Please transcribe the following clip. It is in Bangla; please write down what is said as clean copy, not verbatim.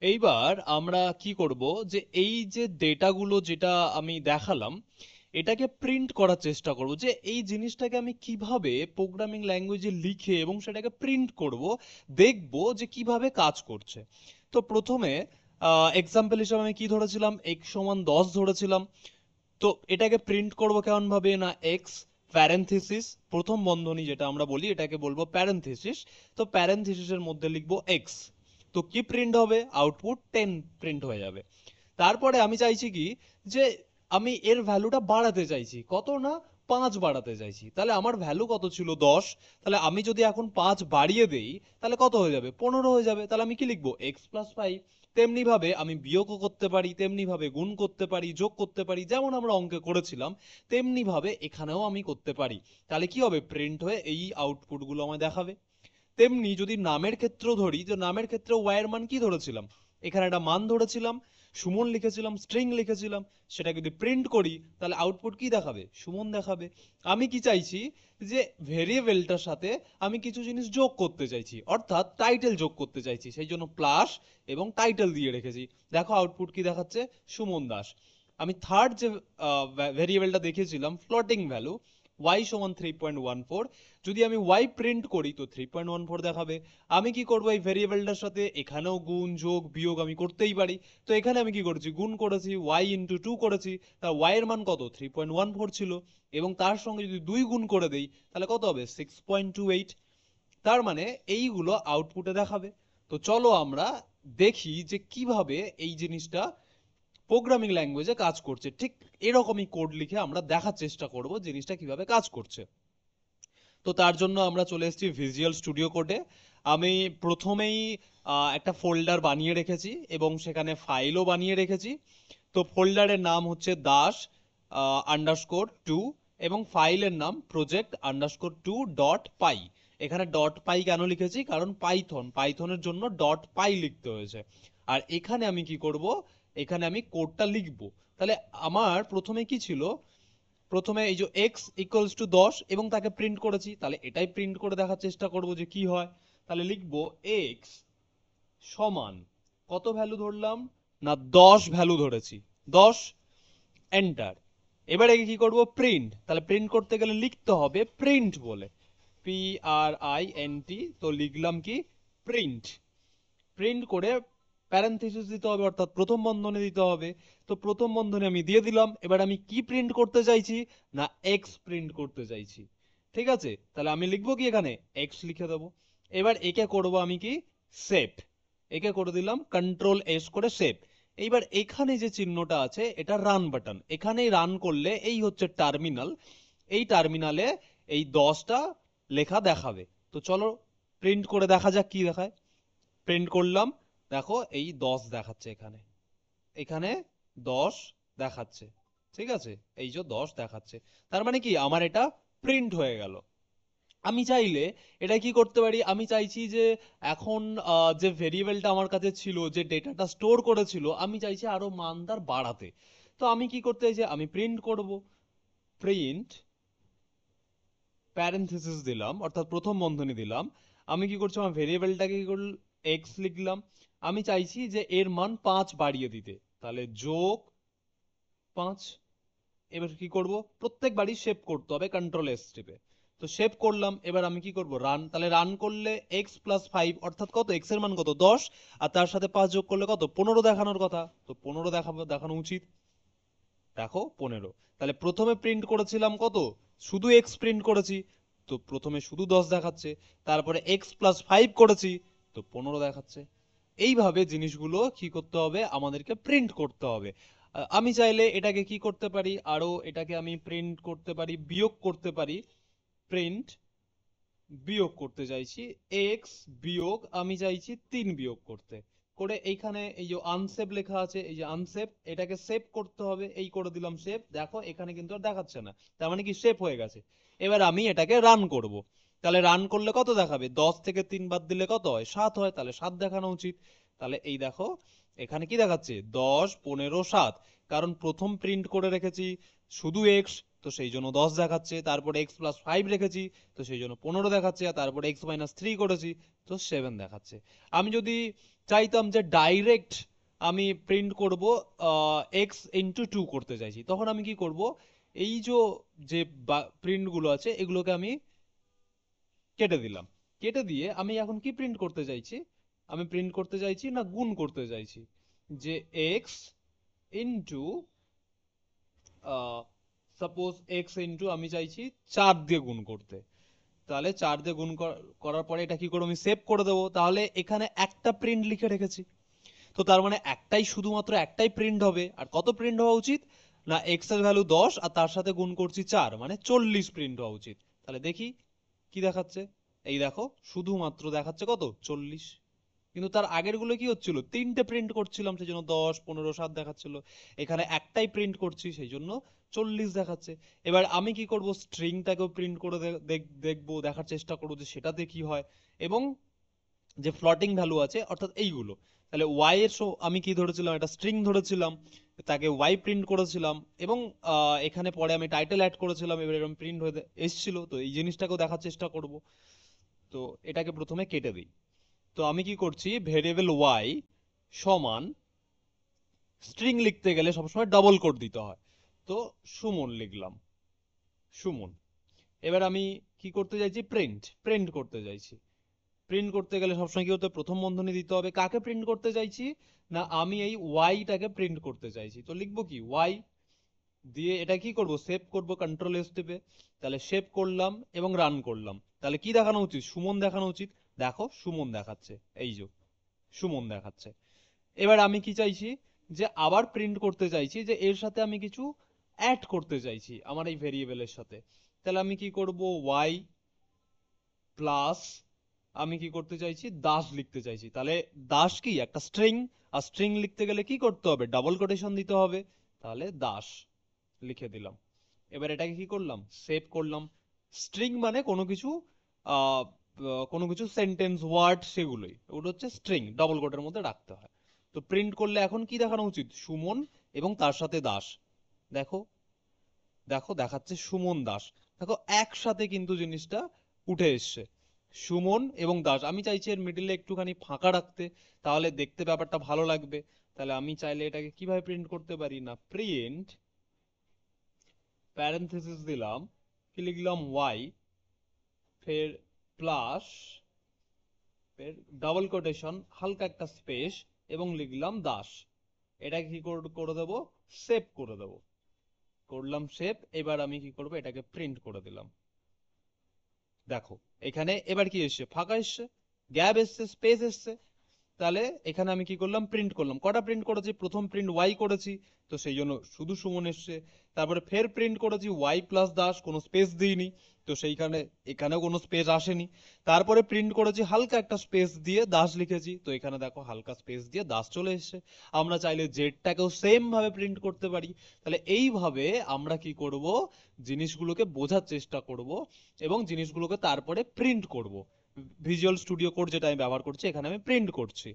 এইবার আমরা কি করব, যে এই যে ডেটাগুলো যেটা আমি দেখালাম এটাকে প্রিন্ট করার চেষ্টা করব, যে এই জিনিসটাকে আমি কিভাবে প্রোগ্রামিং ল্যাঙ্গুয়েজে লিখে এবং সেটাকে প্রিন্ট করব, দেখব যে কিভাবে কাজ করছে। তো প্রথমে এক্সাম্পল হিসেবে আমি কি ধরেছিলাম, x সমান 10 ধরেছিলাম। তো এটাকে প্রিন্ট করব কেমন ভাবে, না এক্স প্যারেনথেসিস প্রথম বন্ধনী যেটা আমরা বলি এটাকে বলবো প্যারেনথেসিস। তো প্যারেনথেসিসের মধ্যে লিখবো এক্স। তো কি প্রিন্ট হবে, আউটপুট 10 প্রিন্ট হয়ে যাবে। তারপরে আমি চাইছি কি, যে আমি এর ভ্যালুটা বাড়াতে চাইছি, কত না 5 বাড়াতে চাইছি। তাহলে আমার ভ্যালু কত ছিল 10, তাহলে আমি যদি এখন 5 বাড়িয়ে দেই তাহলে কত হয়ে যাবে, 15 হয়ে যাবে। তাহলে আমি কি লিখবো, x+5। তেমনি ভাবে আমি বিয়োগও করতে পারি, তেমনি ভাবে গুণ করতে পারি, যোগ করতে পারি, যেমন আমরা অঙ্কে করেছিলাম তেমনি ভাবে এখানেও আমি করতে পারি। তাহলে কি হবে, প্রিন্ট হয়ে এই আউটপুটগুলো আমায় দেখাবে। তেমনি যদি নামের ক্ষেত্র ধরি, যে নামের ক্ষেত্রে ওয়াই এর মান কি ধরেছিলাম, এখানে একটা মান ধরেছিলাম, সুমন লিখেছিলাম, স্ট্রিং লিখেছিলাম। সেটা যদি প্রিন্ট করি তাহলে আউটপুট কি দেখাবে, সুমন দেখাবে। আমি কি চাইছি, যে ভেরিয়েবলটার সাথে আমি কিছু জিনিস যোগ করতে চাইছি, অর্থাৎ টাইটেল যোগ করতে চাইছি, সেই জন্য প্লাস এবং টাইটেল দিয়ে রেখেছি। দেখো আউটপুট কি দেখাচ্ছে, সুমন দাস। আমি থার্ড যে ভেরিয়েবলটা দেখিয়েছিলাম ফ্লোটিং ভ্যালু, y সমান 3.14, যদি আমি y প্রিন্ট করি তো 3.14 দেখাবে। আমি কি করব, এই ভেরিয়েবলটার সাথে এখানেও গুণ যোগ বিয়োগ আমি করতেই পারি। তো এখানে আমি কি করেছি, গুণ করেছি, y ইন্টু 2 করেছি, তা y এর মান কত 3.14 ছিল, এবং তার সঙ্গে যদি 2 গুণ করে দেই তাহলে কত হবে 6.28। তার মানে এইগুলো আউটপুটে দেখাবে। তো চলো আমরা দেখি যে কিভাবে এই জিনিসটা প্রোগ্রামিং ল্যাঙ্গুয়েজে কাজ করছে। ঠিক এরকমই কোড লিখে আমরা দেখার চেষ্টা করব জিনিসটা কিভাবে কাজ করছে। তো তার জন্য আমরা চলে এসেছি ভিজুয়াল স্টুডিও কোডে। আমি প্রথমেই একটা ফোল্ডার বানিয়ে রেখেছি এবং সেখানে ফাইলও বানিয়ে রেখেছি। তো ফোল্ডারের নাম হচ্ছে দাস আন্ডারস্কোর টু, এবং ফাইলের নাম প্রজেক্ট আন্ডারস্কোর টু ডট পাই। এখানে ডট পাই কেন লিখেছি, কারণ পাইথনের জন্য ডট পাই লিখতে হয়েছে। আর এখানে আমি কি করব, এখানে আমি কোডটা লিখব। তাহলে আমার প্রথমে কি ছিল, প্রথমে এই যে x ইকুয়ালস টু 10 এবং তাকে প্রিন্ট করেছি, তাহলে এটাই প্রিন্ট করে দেখার চেষ্টা করব যে কি হয়। তাহলে লিখবো x সমান কত ভ্যালু ধরলাম, না 10 ভ্যালু ধরেছি, 10, এন্টার। এবারে কি করব, প্রিন্ট। তাহলে প্রিন্ট করতে গেলে লিখতে হবে প্রিন্ট বলে, PRINT। তো লিখলাম কি, প্রিন্ট। প্রিন্ট করে প্যারেনথেসিস দিতে হবে, অর্থাৎ প্রথম বন্ধনী দিতে হবে। তো প্রথম বন্ধনী আমি দিয়ে দিলাম। এবার আমি কি প্রিন্ট করতে চাইছি, না এক্স প্রিন্ট করতে চাইছি। ঠিক আছে, তাহলে আমি লিখবো কি, এখানে এক্স লিখে দেবো। এবার একে করব আমি কি, সেভ। একে করে দিলাম কন্ট্রোল এস করে সেভ। এইবার এখানে যে চিহ্নটা আছে এটা রান বাটন, এখানেই রান করলে এই হচ্ছে টার্মিনাল। এই টার্মিনালে এই 10টা লেখা দেখাবে। তো চলো প্রিন্ট করে দেখা যাক কি দেখায়। প্রিন্ট করলাম, দেখো এই 10 দেখাচ্ছে, এখানে এখানে 10 দেখাচ্ছে। ঠিক আছে, এই যে 10 দেখাচ্ছে, তার মানে কি আমার এটা প্রিন্ট হয়ে গেল। আমি চাইলে এটা কি করতে পারি, আমি চাইছি যে এখন যে ভেরিয়েবলটা আমার কাছে ছিল, যে ডেটাটা স্টোর করেছিল, আমি চাইছি আরো মান তার বাড়াতে। তো আমি কি করতে চাইছি, আমি প্রিন্ট করব, প্রিন্ট প্যারেনথেসিস দিলাম, অর্থাৎ প্রথম বন্ধনী দিলাম। আমি কি করছি, আমার ভেরিয়েবলটাকে কি করল, এক্স লিখলাম। আমি চাইছি যে এর মান 5 বাড়িয়ে দিতে, তাহলে যোগ 5। এবার কি করব, প্রত্যেকবারই শেপ করতে হবে কন্ট্রোল এস টিপে। তো শেপ করলাম, এবার আমি কি করব, রান। তাহলে রান করলে x+5 অর্থাৎ কত, x এর মান কত 10, আর তার সাথে 5 যোগ করলে কত 15 দেখানোর কথা, তো 15 দেখাবো, দেখানো উচিত। দেখো 15। তাহলে প্রথমে প্রিন্ট করেছিলাম কত, শুধু এক্স প্রিন্ট করেছি, তো প্রথমে শুধু 10 দেখাচ্ছে। তারপরে x+5 করেছি, তো 15 দেখাচ্ছে। এইভাবে জিনিসগুলো কি করতে হবে, আমাদেরকে প্রিন্ট করতে হবে। আমি চাইলে এটাকে কি করতে পারি, আরো এটাকে আমি প্রিন্ট করতে পারি, বিয়োগ করতে পারি। প্রিন্ট বিয়োগ করতে চাইছি, এক্স বিয়োগ আমি চাইছি 3 বিয়োগ করতে। করে এইখানে এই যে আনসেভ লেখা আছে, এই যে আনসেভ, এটাকে সেভ করতে হবে, এই করে দিলাম সেভ। দেখো এখানে কিন্তু আর দেখাচ্ছে না, তার মানে কি সেভ হয়ে গেছে। এবার আমি এটাকে রান করব। তাহলে রান করলে কত দেখাবে, 10 থেকে 3 বাদ দিলে কত হয়, 7 হয়, তাহলে 7 দেখানো উচিত। তাহলে এই দেখো এখানে কি দেখাচ্ছে, 10, 15, 7। কারণ প্রথম প্রিন্ট করে রেখেছি শুধু এক্স, তো সেই জন্য 10 দেখাচ্ছে। তারপরে x প্লাস 5 রেখেছি, তো সেই জন্য 15 দেখাচ্ছে। আর তারপরে x মাইনাস 3 করেছি, তো 7 দেখাচ্ছে। আমি যদি চাইতাম যে ডাইরেক্ট আমি প্রিন্ট করব x ইন্টু 2 করতে চাইছি, তখন আমি কি করব, এই যে প্রিন্ট গুলো আছে এগুলোকে আমি কেটে দিলাম। কেটে দিয়ে আমি এখন কি প্রিন্ট করতে চাইছি, আমি প্রিন্ট করতে চাইছি না গুণ করতে চাইছি, যে x into suppose x into আমি চাইছি 4 দিয়ে গুণ করতে। তাহলে 4 দিয়ে গুণ করার পরে এটা কি করবো, আমি সেভ করে দেবো। তাহলে এখানে একটা প্রিন্ট লিখে রেখেছি, তো তার মানে শুধুমাত্র একটাই প্রিন্ট হবে। আর কত প্রিন্ট হওয়া উচিত না, x এর ভ্যালু 10 আর তার সাথে গুণ করছি 4, মানে 40 প্রিন্ট হওয়া উচিত। তাহলে দেখি কি দেখাচ্ছে। এই দেখো, শুধুমাত্র দেখাচ্ছে কত, 40। কিন্তু তার আগের গুলো কি হচ্ছিল, তিনটে প্রিন্ট করছিলাম সেই জন্য 10, 15, 7 দেখাচ্ছিল। এখানে একটাই প্রিন্ট করছি সেই জন্য 40 দেখাচ্ছে। এবার আমি কি করব, স্ট্রিংটাকেও প্রিন্ট করে দেখবো, দেখার চেষ্টা করবো যে সেটাতে কি হয়। এবং যে ফ্লোটিং ভ্যালু আছে অর্থাৎ এইগুলো, তাহলে ওয়াই এর আমি কি ধরেছিলাম, একটা স্ট্রিং ধরেছিলাম, তাকে ওয়াই প্রিন্ট করেছিলাম। এবং এখানে পরে আমি টাইটেল অ্যাড করেছিলাম, এবার এরকম প্রিন্ট হয়ে এসেছিল। তো এই জিনিসটাকেও দেখার চেষ্টা করব। তো এটাকে প্রথমে কেটে দিই। তো আমি কি করছি, ভেরিয়েবল ওয়াই সমান, স্ট্রিং লিখতে গেলে সবসময় ডবল কোট দিতে হয়, তো সুমন লিখলাম, সুমন। এবার আমি কি করতে চাইছি, প্রিন্ট প্রিন্ট করতে চাইছি। প্রিন্ট করতে গেলে সবসময় কি হতে, প্রথম বন্ধনী দিতে হবে। কাকে প্রিন্ট করতে চাইছি না, আমি এই ওয়াইটাকে প্রিন্ট করতে চাইছি। তো লিখবো কি, ওয়াই দিয়ে এটা কি করব, সেভ করব কন্ট্রোল এস টিপে। তাহলে সেভ করলাম এবং রান করলাম। তাহলে কি দেখানো উচিত, সুমন দেখানো উচিত। দেখো সুমন দেখাচ্ছে, এই যে সুমন দেখাচ্ছে। এবার আমি কি চাইছি, যে আবার প্রিন্ট করতে চাইছি, যে এর সাথে আমি কিছু অ্যাড করতে চাইছি আমার এই ভেরিয়েবলের সাথে। তাহলে আমি কি করব, ওয়াই প্লাস, আমি কি করতে চাইছি, দাস লিখতে চাইছি। তাহলে দাস কি একটা স্ট্রিং, আর স্ট্রিং লিখতে গেলে কি করতে হবে, ডাবল কোটেশন দিতে হবে। তাহলে দাস লিখে দিলাম। এবার এটাকে কি করলাম, সেভ করলাম। স্ট্রিং মানে আহ কোনো কিছু সেন্টেন্স ওয়ার্ড, সেগুলোই ওটা হচ্ছে স্ট্রিং, ডবল কোটের মধ্যে রাখতে হয়। তো প্রিন্ট করলে এখন কি দেখানো উচিত, সুমন এবং তার সাথে দাস। দেখো, দেখো দেখাচ্ছে সুমন দাস। দেখো একসাথে কিন্তু জিনিসটা উঠে এসছে, সুমন এবং দাস। আমি চাইছি এর মিডিলে একটুখানি ফাঁকা রাখতে, তাহলে দেখতে ব্যাপারটা ভালো লাগবে। তাহলে আমি চাইলে এটাকে কিভাবে প্রিন্ট করতে পারি না, প্রিন্ট প্যারেনথেসিস দিলাম, কি লিখলাম, ওয়াই, ফের প্লাস, ফের ডাবল কোটেশন, হালকা একটা স্পেস, এবং লিখলাম দাস। এটাকে কি করে দেবো, সেভ করে দেবো। করলাম সেভ। এবার আমি কি করবো, এটাকে প্রিন্ট করে দিলাম। দেখো এখানে এবার কি এসছে, ফাঁকা এসছে, গ্যাপ এসছে, স্পেস এসছে। তাহলে এখানে আমি কি করলাম, প্রিন্ট করলাম। কটা প্রিন্ট করেছি, প্রথম প্রিন্ট ওয়াই করেছি, তো সেই জন্য শুধু সুমন এসছে। তারপরে ফের প্রিন্ট করেছি ওয়াই প্লাস দাস, কোনো স্পেস দিইনি, তো সেইখানে এখানেও কোনো স্পেস আসেনি। তারপরে প্রিন্ট করেছি হালকা একটা স্পেস দিয়ে দাস লিখেছি, তো এখানে দেখো হালকা স্পেস দিয়ে দাস চলে এসছে। আমরা চাইলে জেডটাকেও সেম ভাবে প্রিন্ট করতে পারি। তাহলে এইভাবে আমরা কি করব, জিনিসগুলোকে বোঝার চেষ্টা করব এবং জিনিসগুলোকে তারপরে প্রিন্ট করব। ভিজুয়াল স্টুডিও কোড যেটা আমি ব্যবহার করছি, এখানে আমি প্রিন্ট করছি।